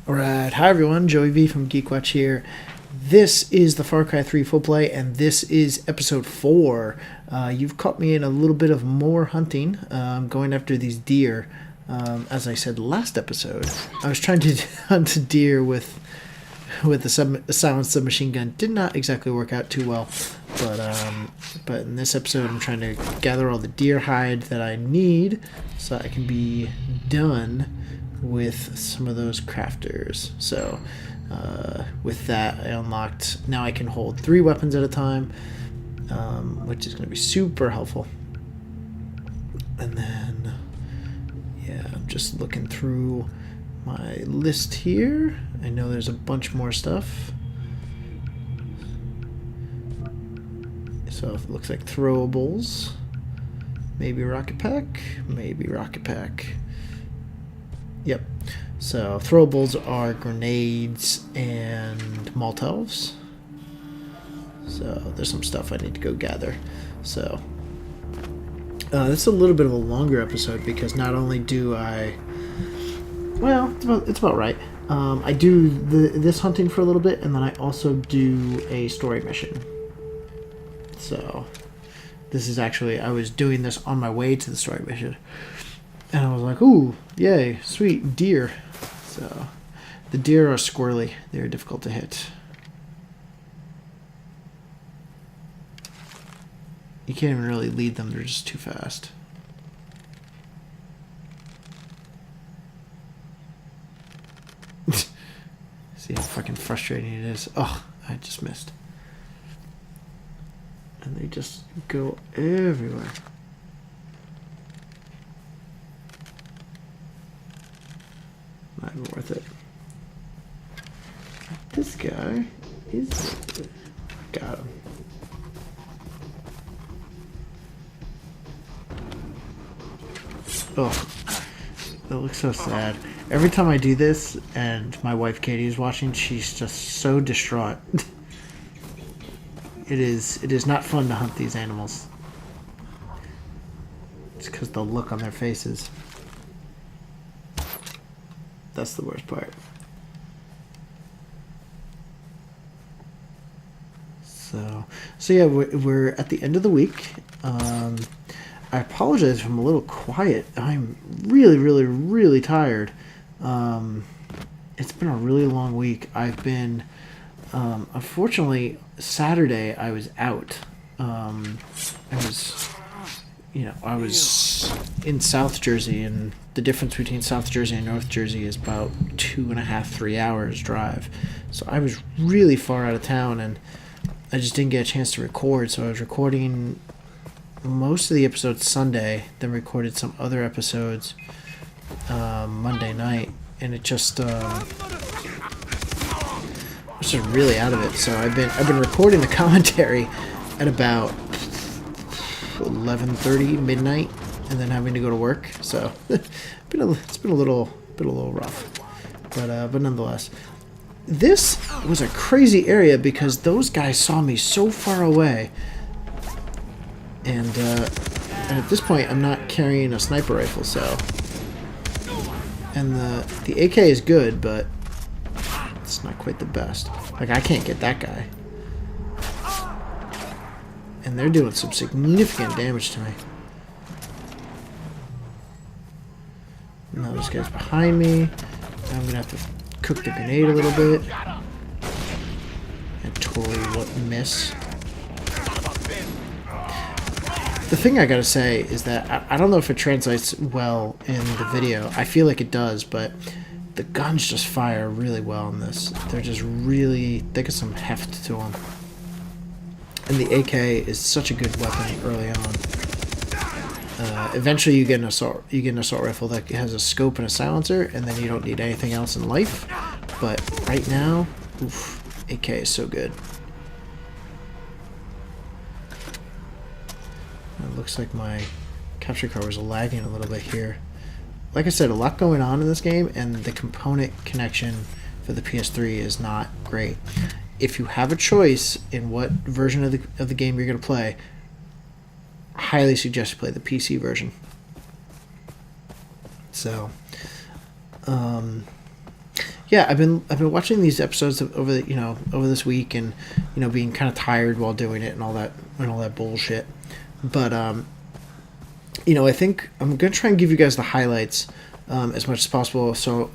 Alright, hi everyone, Joey V from GeekWatch here. This is the Far Cry 3 full play, and this is episode 4. You've caught me in a little bit of more hunting, going after these deer. As I said last episode, I was trying to hunt a deer with the silenced submachine gun. Did not exactly work out too well, but in this episode I'm trying to gather all the deer hide that I need so I can be done with some of those crafters. So with that, I unlocked, now I can hold 3 weapons at a time, which is going to be super helpful. And then yeah, I'm just looking through my list here. I know there's a bunch more stuff. So it looks like throwables, maybe rocket pack, maybe rocket pack. Yep. So throwables are grenades and Molotovs. So there's some stuff I need to go gather. So this is a little bit of a longer episode because not only do I, well, it's about right. I do this hunting for a little bit, and then I also do a story mission. So this is actually, I was doing this on my way to the story mission. And I was like, ooh, yay, sweet, deer. So, the deer are squirrely. They're difficult to hit. You can't even really lead them. They're just too fast. See how fucking frustrating it is. Oh, I just missed. And they just go everywhere. Not even worth it. This guy is worth it. Got him. Oh, that looks so sad. Every time I do this and my wife Katie is watching, she's just so distraught. It is not fun to hunt these animals. It's because the look on their faces. That's the worst part. So yeah, we're at the end of the week. I apologize if I'm a little quiet. I'm really tired. It's been a really long week. I've been, unfortunately, Saturday I was out. I was in South Jersey, and the difference between South Jersey and North Jersey is about 2.5, 3 hours drive. So I was really far out of town, and I just didn't get a chance to record. So I was recording most of the episodes Sunday, then recorded some other episodes Monday night, and it just I was just really out of it. So I've been recording the commentary at about 11:30 midnight, and then having to go to work. So it's been a little rough, but nonetheless, this was a crazy area because those guys saw me so far away, and at this point I'm not carrying a sniper rifle. So, and the AK is good, but it's not quite the best. Like, I can't get that guy. And they're doing some significant damage to me. Now this guy's behind me. Now I'm going to have to cook the grenade a little bit. And totally miss. The thing I gotta say is that I don't know if it translates well in the video. I feel like it does, but the guns just fire really well in this. They're just really, they got some heft to them. And the AK is such a good weapon early on. Eventually you get an assault rifle that has a scope and a silencer, and then you don't need anything else in life. But right now, oof, AK is so good. It looks like my capture card was lagging a little bit here. Like I said, a lot going on in this game, and the component connection for the PS3 is not great. If you have a choice in what version of the game you're going to play, I highly suggest you play the PC version. So, yeah, I've been watching these episodes over the, over this week, and being kind of tired while doing it and all that bullshit. But I think I'm gonna try and give you guys the highlights as much as possible. So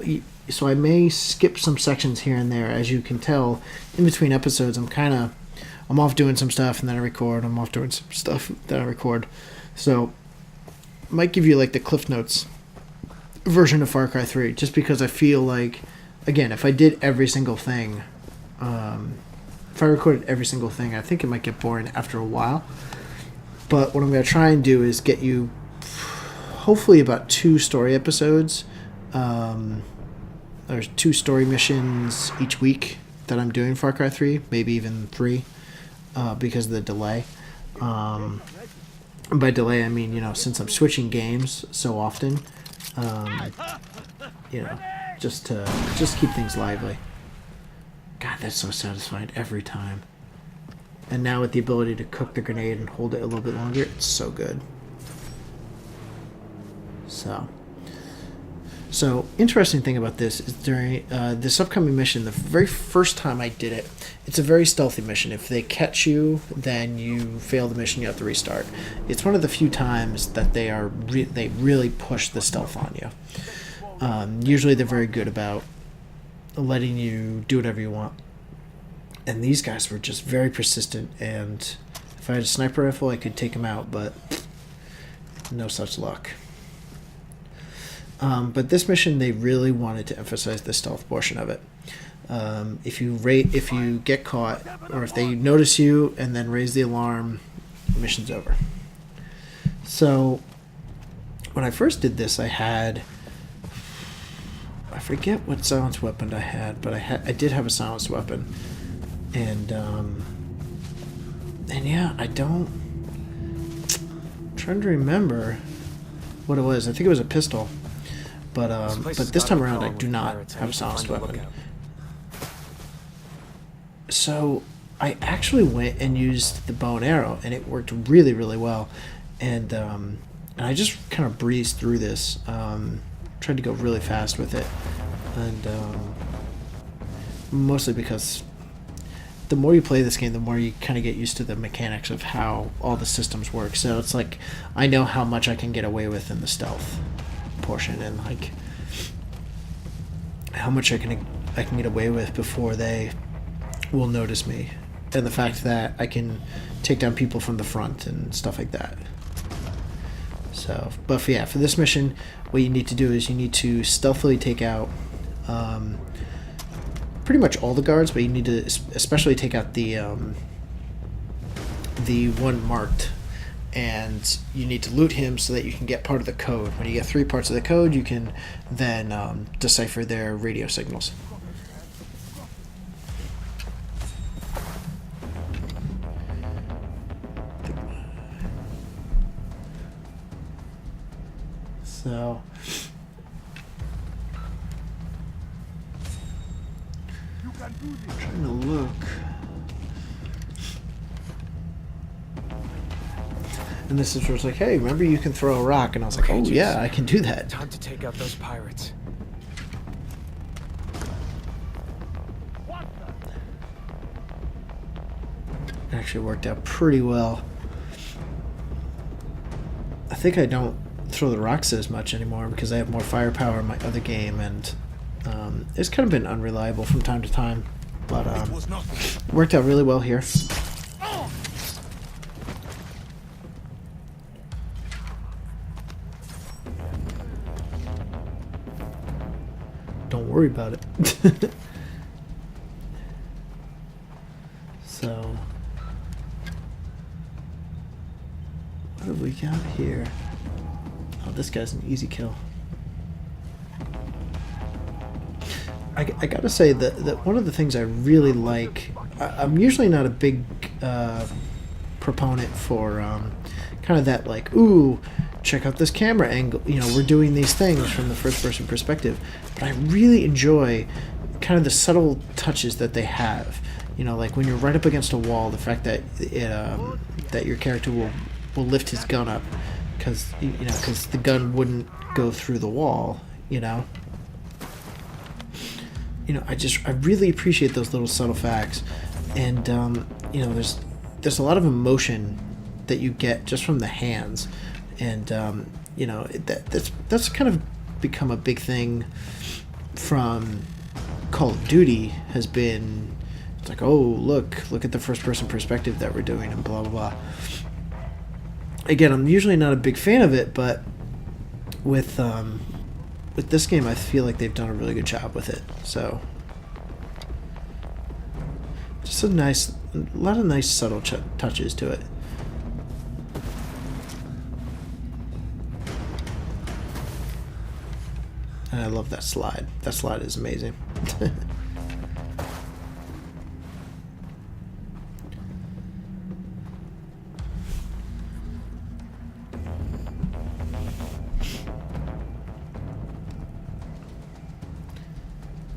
I may skip some sections here and there. As you can tell, in between episodes, I'm off doing some stuff and then I record. I'm off doing some stuff, then I record. So I might give you like the Cliff Notes version of Far Cry 3, just because I feel like, again, if I did every single thing, if I recorded every single thing, I think it might get boring after a while. But what I'm going to try and do is get you hopefully about 2 story episodes. There's 2 story missions each week that I'm doing Far Cry 3, maybe even 3, because of the delay. By delay, I mean, since I'm switching games so often, just to keep things lively. God, that's so satisfying every time. And now with the ability to cook the grenade and hold it a little bit longer, it's so good. So interesting thing about this is during this upcoming mission, the very first time I did it, it's a very stealthy mission. If they catch you, then you fail the mission, you have to restart. It's one of the few times that they really push the stealth on you. Usually they're very good about letting you do whatever you want. And these guys were just very persistent, and if I had a sniper rifle, I could take them out, but no such luck. But this mission, they really wanted to emphasize the stealth portion of it. If you get caught, or if they notice you and then raise the alarm, mission's over. So when I first did this, I forget what silenced weapon I had, but I did have a silenced weapon. And yeah, I'm trying to remember what it was. I think it was a pistol. But this time around, I do not have a silenced weapon. So I actually went and used the bow and arrow, and it worked really, really well. And I just kind of breezed through this. Tried to go really fast with it, and mostly because the more you play this game, the more you kind of get used to the mechanics of how all the systems work. So it's like I know how much I can get away with in the stealth portion, and like how much I can get away with before they will notice me, and the fact that I can take down people from the front and stuff like that. So, but for this mission, what you need to do is you need to stealthily take out pretty much all the guards, but you need to especially take out the one marked, and you need to loot him so that you can get part of the code. When you get 3 parts of the code, you can then decipher their radio signals. So I'm trying to look. And this is where it's like, hey, remember you can throw a rock? And I was like, oh yeah, I can do that. Time to take out those pirates. It actually worked out pretty well. I think I don't throw the rocks as much anymore because I have more firepower in my other game, and it's kind of been unreliable from time to time, but it worked out really well here. Don't worry about it. So, what have we got here? Oh, this guy's an easy kill. I gotta say that one of the things I really like, I'm usually not a big proponent for kind of that, like, ooh, check out this camera angle, we're doing these things from the first person perspective, but I really enjoy kind of the subtle touches that they have, like when you're right up against a wall, the fact that that your character will lift his gun up because the gun wouldn't go through the wall, you know, I really appreciate those little subtle facts, and you know, there's a lot of emotion that you get just from the hands, and you know, that's kind of become a big thing from Call of Duty. Has been, it's like, oh, look at the first person perspective that we're doing, and blah blah blah. Again, I'm usually not a big fan of it, but with this game, I feel like they've done a really good job with it. So, just a lot of nice subtle touches to it. And I love that slide. That slide is amazing.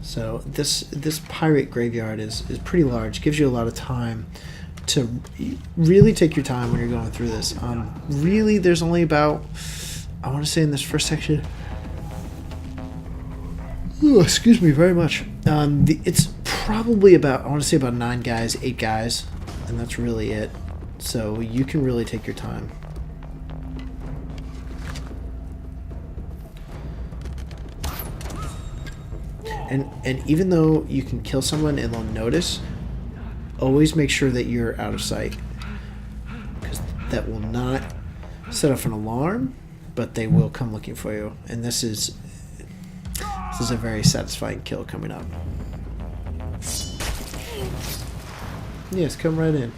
So this pirate graveyard is pretty large. Gives you a lot of time to really take your time when you're going through this. Really, there's only about, I want to say in this first section, excuse me very much. It's probably about, I want to say about 9 guys, 8 guys, and that's really it. So you can really take your time. And even though you can kill someone and they'll notice, always make sure that you're out of sight, because that will not set off an alarm, but they will come looking for you. And this is a very satisfying kill coming up. Yes, come right in.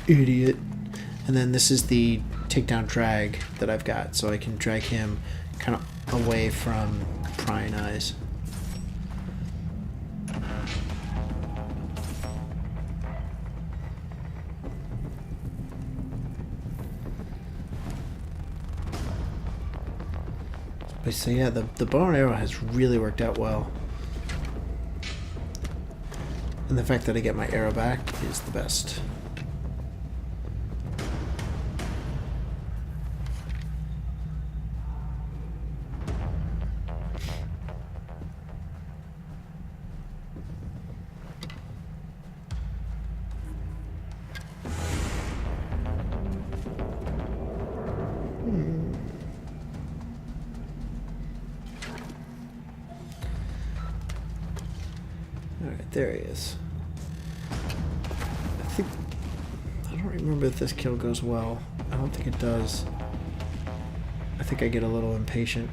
Idiot. And then this is the takedown drag that I've got, so I can drag him kind of away from prying eyes. But so yeah, the bow and arrow has really worked out well. And the fact that I get my arrow back is the best. Alright, there he is. I don't remember if this kill goes well. I don't think it does. I think I get a little impatient.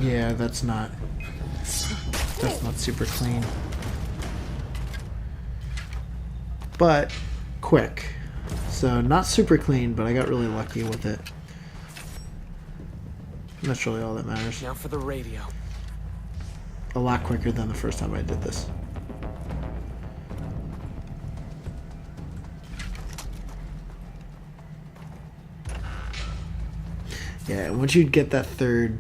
Yeah, that's not super clean. But quick. So not super clean, but I got really lucky with it. And that's really all that matters. Now for the radio. A lot quicker than the first time I did this. Yeah, once you get that third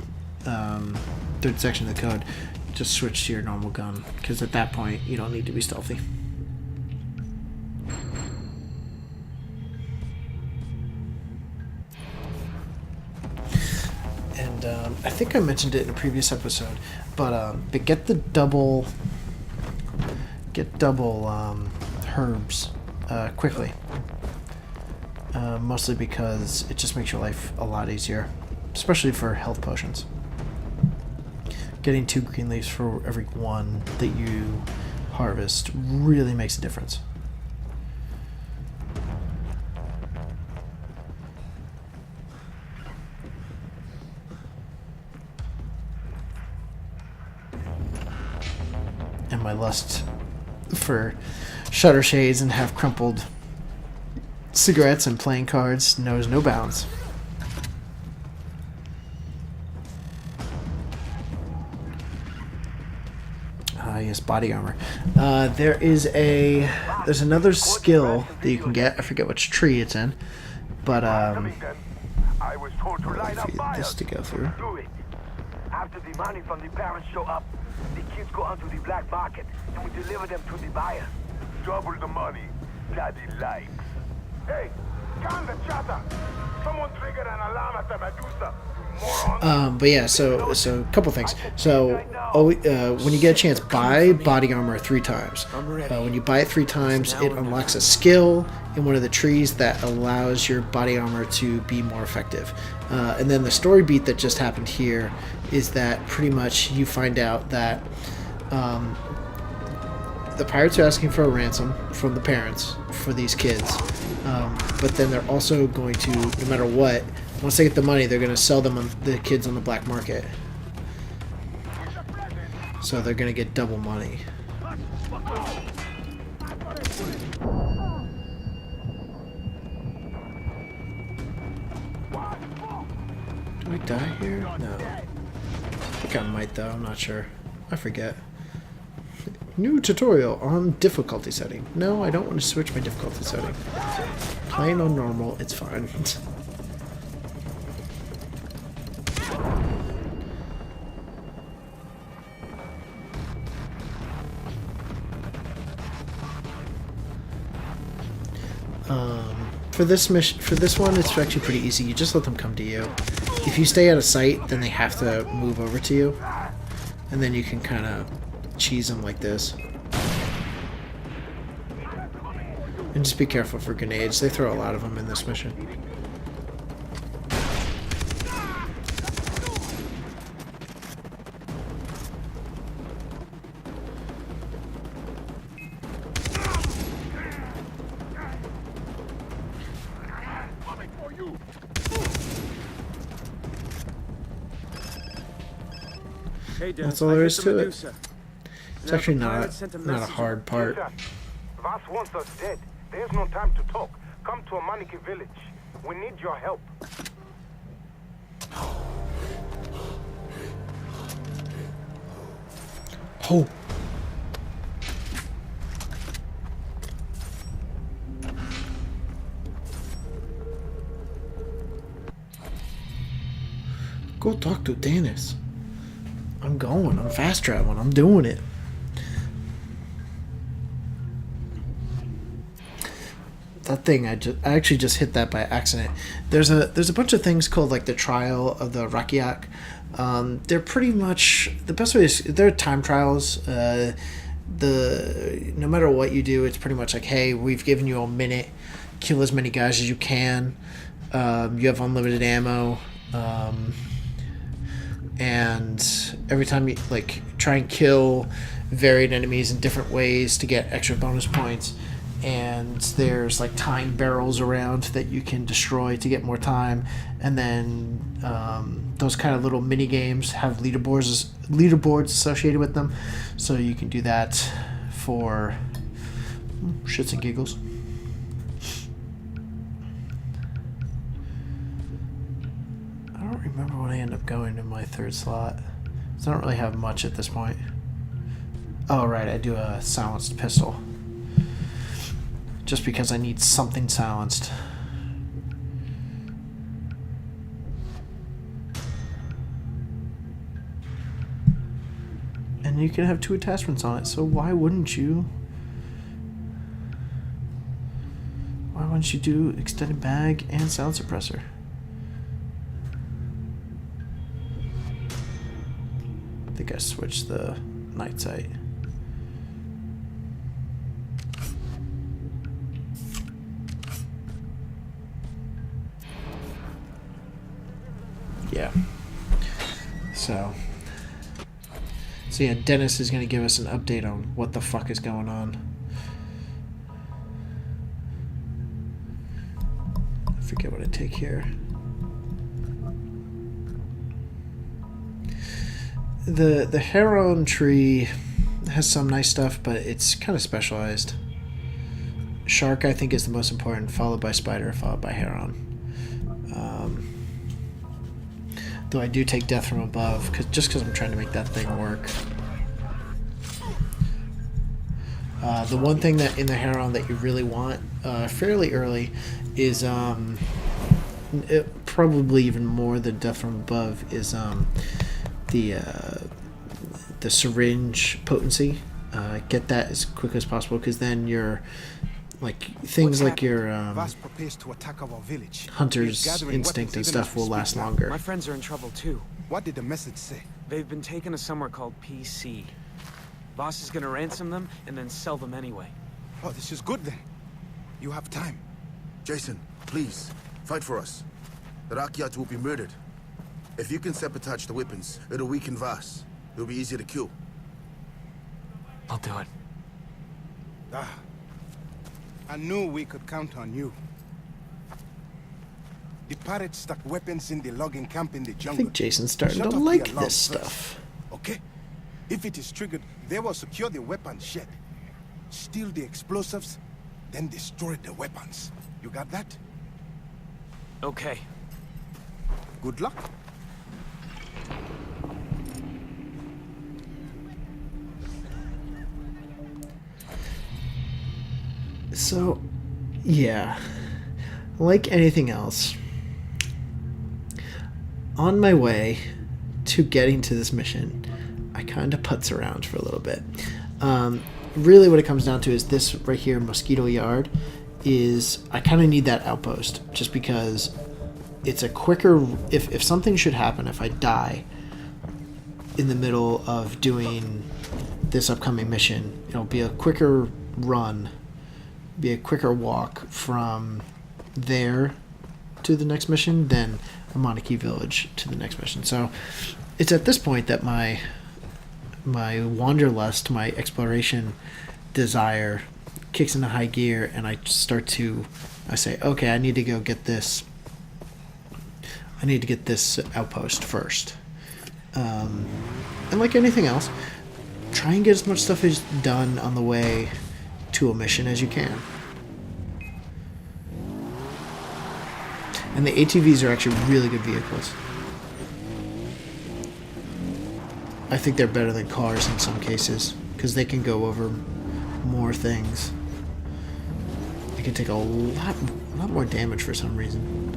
section of the code, just switch to your normal gun, because at that point you don't need to be stealthy. And I think I mentioned it in a previous episode, but get double herbs quickly. Mostly because it just makes your life a lot easier, especially for health potions. Getting 2 green leaves for every 1 that you harvest really makes a difference. And my lust for shutter shades and half crumpled cigarettes and playing cards knows no bounds. Yes, body armor. There's another skill that you can get. I forget which tree it's in, but I was told to light up fires. This to go through. After the money from the parents show up, the kids go onto the black market and we deliver them to the buyer. Double the money Daddy likes. Hey, calm the chatter. Someone triggered an alarm at the Medusa. But yeah, so a couple things. So, when you get a chance, buy body armor 3 times. When you buy it 3 times, it unlocks a skill in one of the trees that allows your body armor to be more effective. And then the story beat that just happened here is that pretty much you find out that the pirates are asking for a ransom from the parents for these kids. But then they're also going to, no matter what, once they get the money, they're going to sell them the kids on the black market. So they're going to get double money. Do I die here? No. I think I might though, I'm not sure. I forget. New tutorial on difficulty setting. No, I don't want to switch my difficulty setting. Playing on normal, it's fine. For this mission, for this one, it's actually pretty easy. You just let them come to you. If you stay out of sight, then they have to move over to you, and then you can kind of cheese them like this. And just be careful for grenades. They throw a lot of them in this mission. That's all there is to it. It's actually not a hard part. Vass wants us dead. There's no time to talk. Come to a Maniki village. We need your help. Oh. Go talk to Dennis. I'm going. I'm fast traveling. I'm doing it. That thing, I actually just hit that by accident. There's a bunch of things called like the trial of the Rakiak. They're pretty much the best way is they're time trials. No matter what you do, it's pretty much like, hey, we've given you a minute, kill as many guys as you can. You have unlimited ammo. And every time you like try and kill varied enemies in different ways to get extra bonus points, and there's like time barrels around that you can destroy to get more time, and then those kind of little mini games have leaderboards associated with them, so you can do that for shits and giggles. I don't remember what I end up going in my third slot. So I don't really have much at this point. Oh, right, I do a silenced pistol. Just because I need something silenced. And you can have 2 attachments on it, so why wouldn't you? Why wouldn't you do extended mag and sound suppressor? I think I switched the night sight. Yeah. So yeah, Dennis is going to give us an update on what the fuck is going on. I forget what I take here. The heron tree has some nice stuff, but it's kind of specialized. Shark, I think, is the most important, followed by spider, followed by heron. Though I do take death from above, just because I'm trying to make that thing work. The one thing that in the heron that you really want fairly early is probably even more than death from above is the syringe potency. Get that as quick as possible, because then your things like your Vass prepares to attack our village. hunter's Gathering instinct and weapons even as stuff we will speak last now. longer. My friends are in trouble too. What did the message say? They've been taken to somewhere called PC. Boss is gonna ransom them and then sell them anyway. Oh, this is good then. You have time. Jason, please, fight for us. The Rakyat will be murdered. If you can sabotage the weapons, it'll weaken Vass. It'll be easier to kill. I'll do it. Ah, I knew we could count on you. The pirates stuck weapons in the logging camp in the I jungle. think Jason's starting Shut to off the like alarm this first, stuff. Okay? If it is triggered, they will secure the weapon shed, steal the explosives, then destroy the weapons. You got that? Okay. Good luck. So, yeah, like anything else, on my way to getting to this mission, I kind of putz around for a little bit. Really what it comes down to is this right here, Mosquito Yard, is I kind of need that outpost, just because it's a quicker, if something should happen, if I die in the middle of doing this upcoming mission, it'll be a quicker run, be a quicker walk from there to the next mission than a Monarchy Village to the next mission. So it's at this point that my wanderlust, my exploration desire kicks into high gear, and I say, okay, I need to go get this. I need to get this outpost first. And like anything else, try and get as much stuff as done on the way to a mission as you can. And the ATVs are actually really good vehicles. I think they're better than cars in some cases, because they can go over more things. They can take a lot more damage for some reason.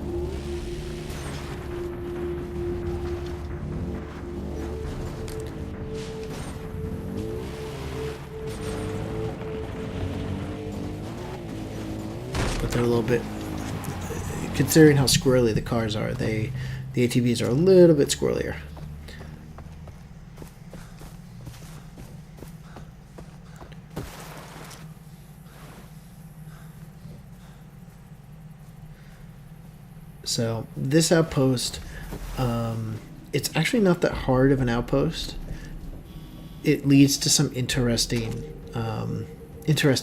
But they're a little bit, considering how squirrely the cars are, the ATVs are a little bit squirrelier. So this outpost, it's actually not that hard of an outpost. It leads to some interesting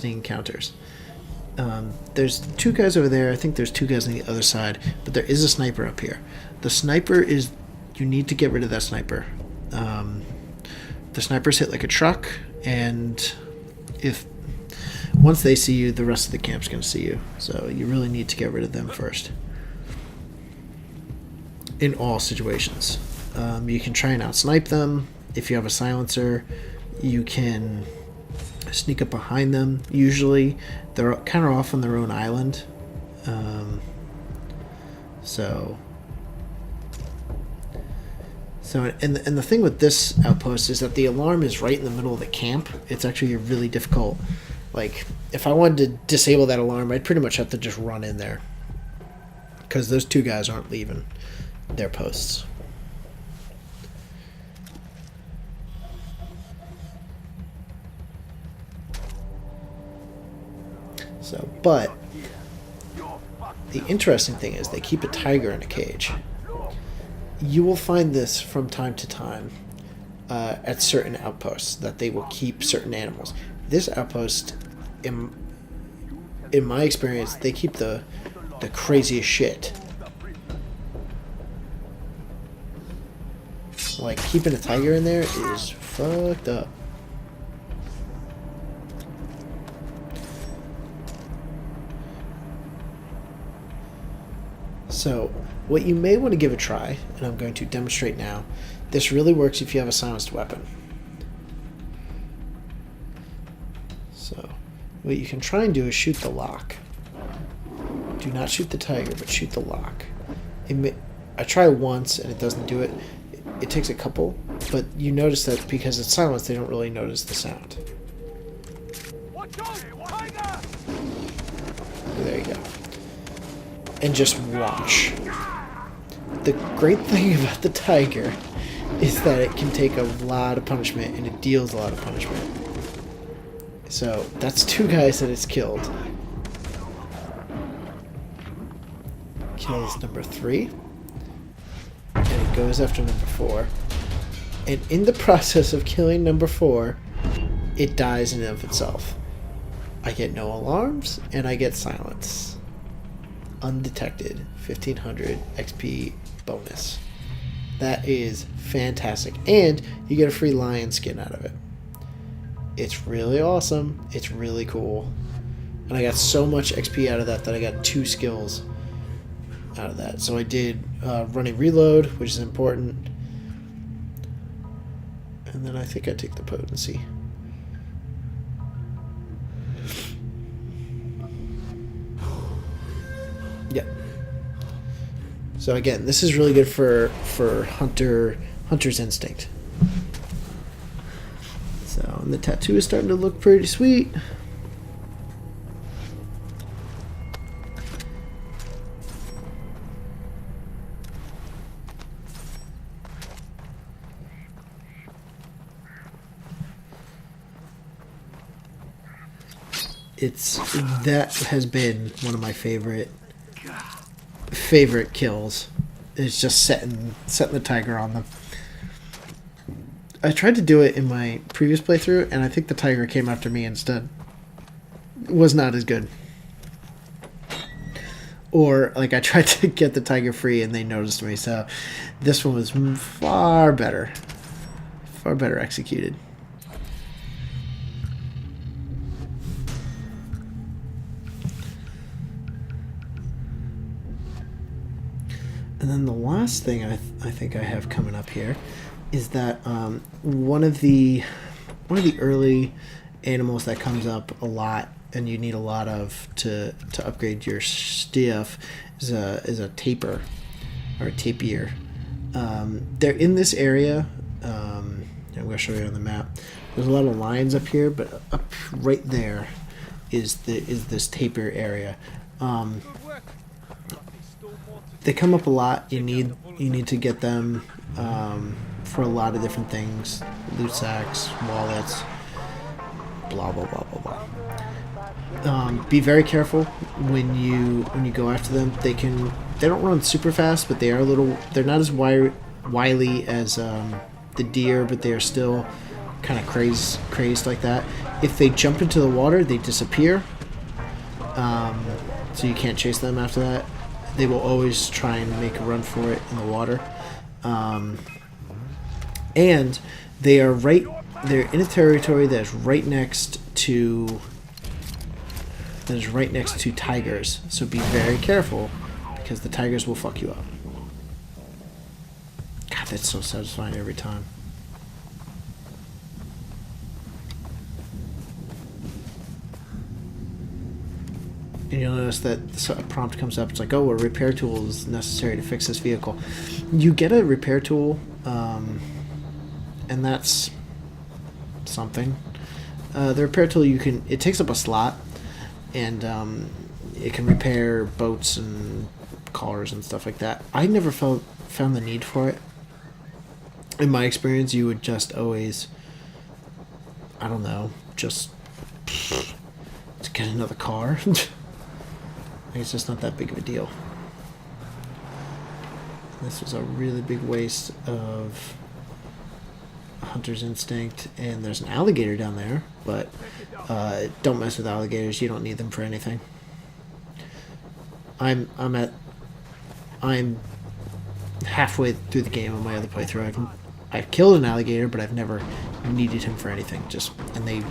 encounters. There's two guys over there. I think there's two guys on the other side, but there is a sniper up here. The sniper is, you need to get rid of that sniper. The snipers hit like a truck, and once they see you, the rest of the camp's going to see you. So you really need to get rid of them first. In all situations. You can try and outsnipe them. If you have a silencer, you can sneak up behind them. Usually they're kind of off on their own island. So and the thing with this outpost is that the alarm is right in the middle of the camp. It's actually really difficult. Like, if I wanted to disable that alarm, I'd pretty much have to just run in there, because those two guys aren't leaving their posts. So, but the interesting thing is they keep a tiger in a cage. You will find this from time to time at certain outposts, that they will keep certain animals. This outpost, in my experience, they keep the craziest shit. Like, keeping a tiger in there is fucked up. So, what you may want to give a try, and I'm going to demonstrate now, this really works if you have a silenced weapon. So, what you can try and do is shoot the lock. Do not shoot the tiger, but shoot the lock. I try once and it doesn't do it. It takes a couple, But you notice that because it's silenced, they don't really notice the sound. There you go. And just watch. The great thing about the tiger is that it can take a lot of punishment, and it deals a lot of punishment. So that's 2 guys that it's killed. Kills number 3. And it goes after number 4. And in the process of killing number 4, it dies in and of itself. I get no alarms, and I get silence. Undetected. 1500 XP bonus. That is fantastic. And you get a free lion skin out of it. It's really awesome. It's really cool. And I got so much XP out of that I got 2 skills out of that. So I did running reload, which is important. And then I think I take the potency. Yep. So again, this is really good for hunter's instinct. So, and the tattoo is starting to look pretty sweet. That has been one of my favorite kills. It's just setting the tiger on them. I tried to do it in my previous playthrough, and I think the tiger came after me instead. It was not as good. Or, like, I tried to get the tiger free, and they noticed me, so this one was far better. Far better executed. And then the last thing I think I have coming up here is that one of the early animals that comes up a lot and you need a lot of to upgrade your stuff is a tapir or a tapir. They're in this area. I'm going to show you on the map. There's a lot of lions up here, but up right there is this tapir area. They come up a lot. You need to get them for a lot of different things: loot sacks, wallets, blah blah blah blah blah. Be very careful when you go after them. They don't run super fast, but they're not as wily as the deer, but they are still kind of crazed like that. If they jump into the water, they disappear. So you can't chase them after that. They will always try and make a run for it in the water. And they're in a territory that is right next to tigers. So be very careful, because the tigers will fuck you up. God, that's so satisfying every time. And you'll notice that a prompt comes up. It's like, oh, a repair tool is necessary to fix this vehicle. You get a repair tool, and that's something. The repair tool, it takes up a slot, and it can repair boats and cars and stuff like that. I never found the need for it. In my experience, you would just always, I don't know, just to get another car. It's just not that big of a deal. This was a really big waste of a hunter's instinct, and there's an alligator down there, but don't mess with alligators. You don't need them for anything. I'm halfway through the game on my other playthrough. I've killed an alligator, but I've never needed him for anything. And they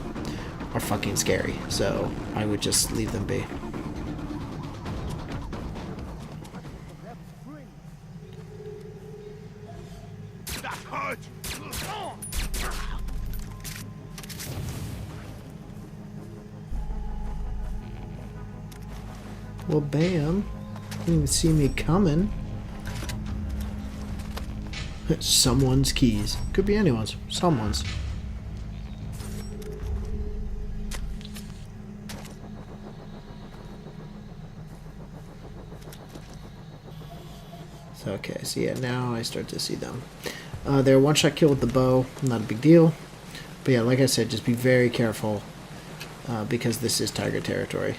are fucking scary, so I would just leave them be. Well, bam. Didn't even see me coming. Someone's keys. Could be anyone's. Someone's. So, okay, so yeah, now I start to see them. They're one-shot kill with the bow. Not a big deal. But yeah, like I said, just be very careful because this is tiger territory.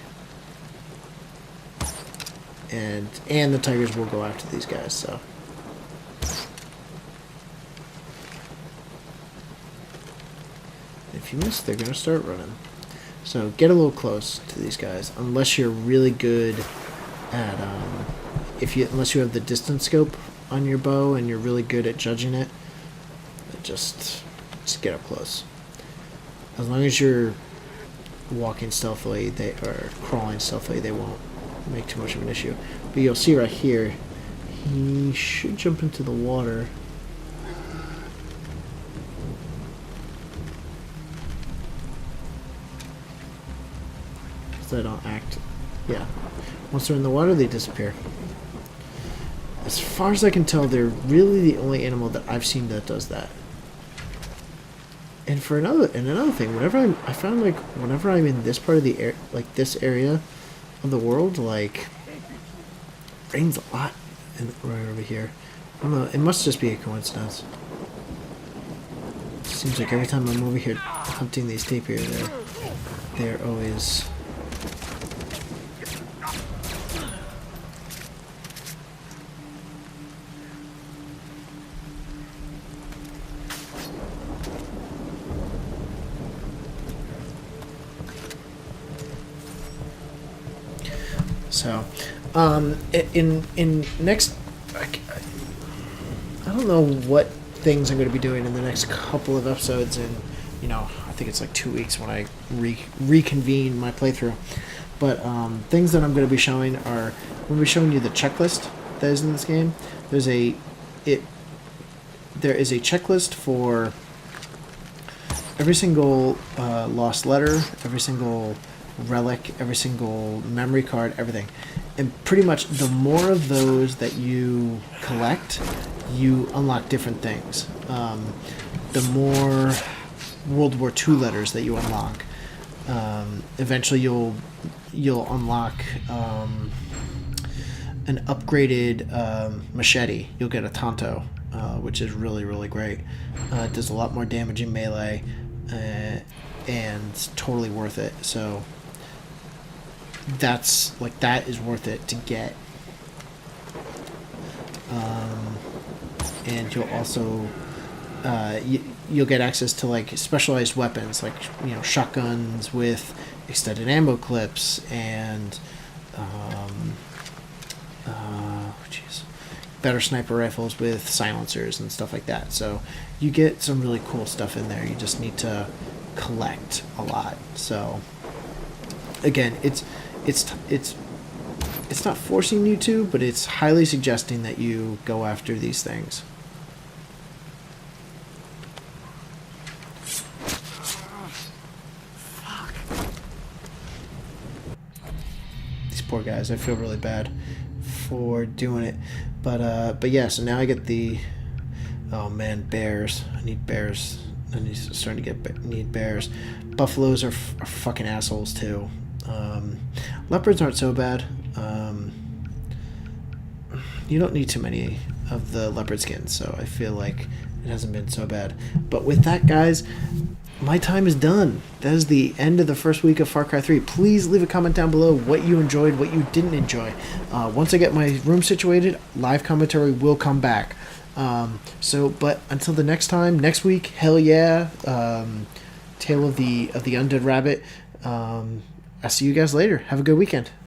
And the tigers will go after these guys, so. If you miss, they're going to start running. So get a little close to these guys, unless you're really good at, unless you have the distance scope on your bow and you're really good at judging it, just get up close. As long as you're walking stealthily, or crawling stealthily, they won't make too much of an issue. But you'll see right here, he should jump into the water. They don't act. Yeah. Once they're in the water, they disappear. As far as I can tell, they're really the only animal that I've seen that does that. And another thing, I found like whenever I'm in this part of the air, like this area of the world, like rains a lot right over here. I don't know. It must just be a coincidence. It seems like every time I'm over here hunting these tapir, they're always. So, in next, I don't know what things I'm going to be doing in the next couple of episodes, and I think it's like 2 weeks when I reconvene my playthrough. But things that I'm going to be showing are, I'm going to be showing you the checklist that is in this game. There is a checklist for every single lost letter, every single relic, every single memory card, everything. And pretty much the more of those that you collect, you unlock different things. The more World War II letters that you unlock, eventually you'll unlock an upgraded machete. You'll get a Tonto, which is really, really great. It does a lot more damage in melee, and totally worth it. So that is worth it to get. And you'll also you'll get access to like specialized weapons, like shotguns with extended ammo clips and better sniper rifles with silencers and stuff like that. So you get some really cool stuff in there. You just need to collect a lot. So again, it's not forcing you to, but it's highly suggesting that you go after these things. These poor guys, I feel really bad for doing it, but yeah. So now I get the, oh man, bears. I need bears. Starting to need bears. Buffaloes are fucking assholes too. Leopards aren't so bad. You don't need too many of the leopard skins, so I feel like it hasn't been so bad. But with that, guys, my time is done. That is the end of the first week of Far Cry 3. Please leave a comment down below what you enjoyed, what you didn't enjoy. Once I get my room situated, live commentary will come back. But until the next time, next week, hell yeah, Tale of the Undead Rabbit. I'll see you guys later. Have a good weekend.